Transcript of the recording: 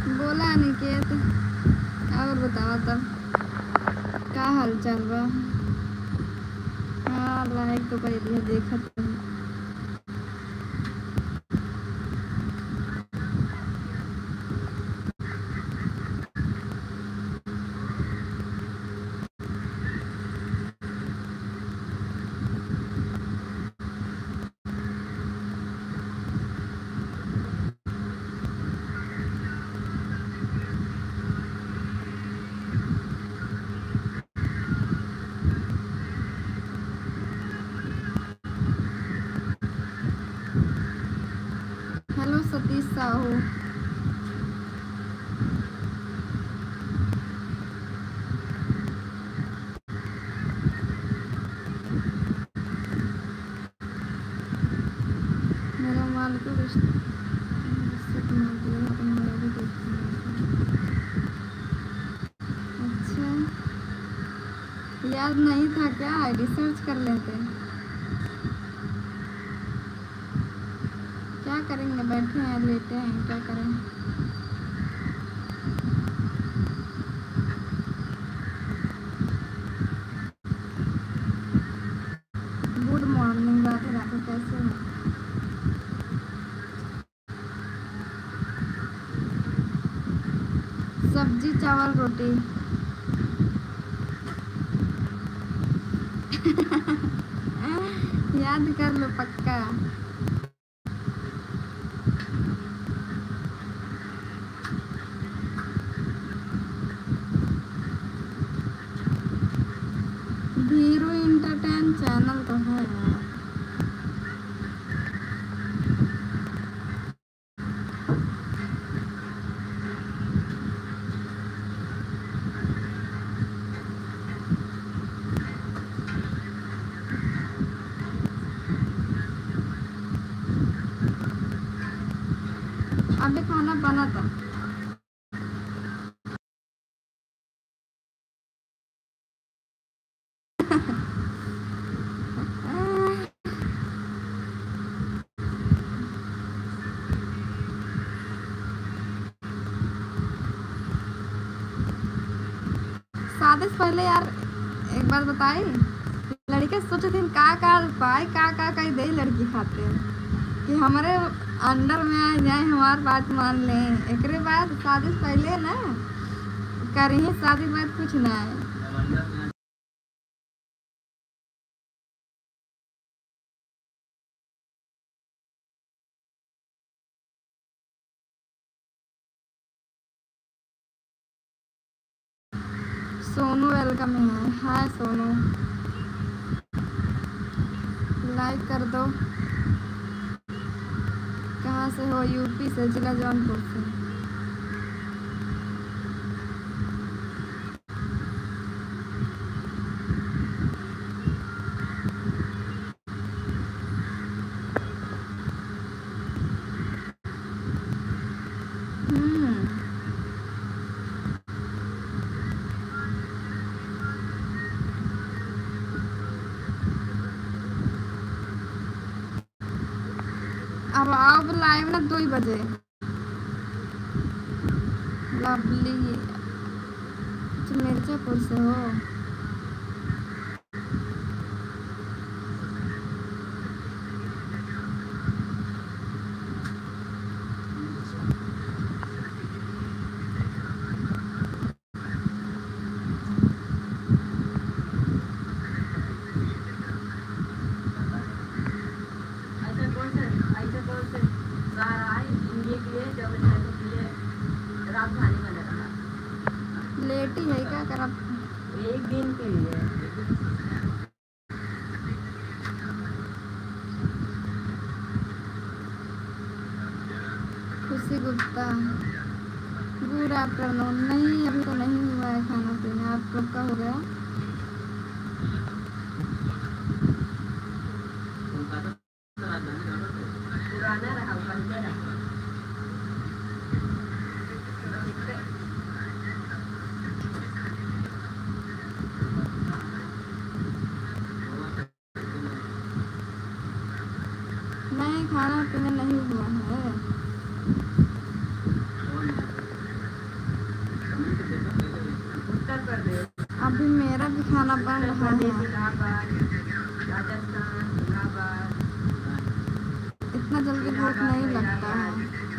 बोला अनिकेत। और बताओ तब का हाल चाल बा। हाँ लाइक तो कर दिया, देखा तो। हेलो सतीश साहू। मेरा माल को अच्छा याद नहीं था क्या, आईडी सर्च कर लेते। क्या करेंगे, बैठे हैं लेटे हैं, क्या करें। गुड मॉर्निंग राधे राधे, कैसे हैं। सब्जी चावल रोटी। याद कर लो पक्का। धीरू इंटरटेन चैनल तो है यार। अभी खाना बना था। शादी से पहले यार एक बात बताई, लड़के सोचे थे का पाए का कही दे लड़की खाते हैं कि हमारे अंडर में आ जाए, हमारी बात मान लें। एक बाद शादी से पहले ना करी है, शादी के बाद कुछ ना है। सोनू वेलकम है। हाय सोनू, लाइक कर दो। कहाँ से हो। यूपी से, जिला जौनपुर से। अब लाइव ना 2 बजे। लवली, मिर्जापुर से हो। लेटी है क्या कर। एक दिन के लिए। खुशी गुप्ता, गुड आफ्टरनून। नहीं अभी तो नहीं हुआ है खाना पीना, आप लोग का हो गया। नहीं खाना पीना नहीं हुआ है। खाना बन उत्तर रहा प्रदेश, है। इलाहाबाद, राजस्थान, इलाहाबाद, इतना जल्दी भूख नहीं लगता है। प्रयागराज,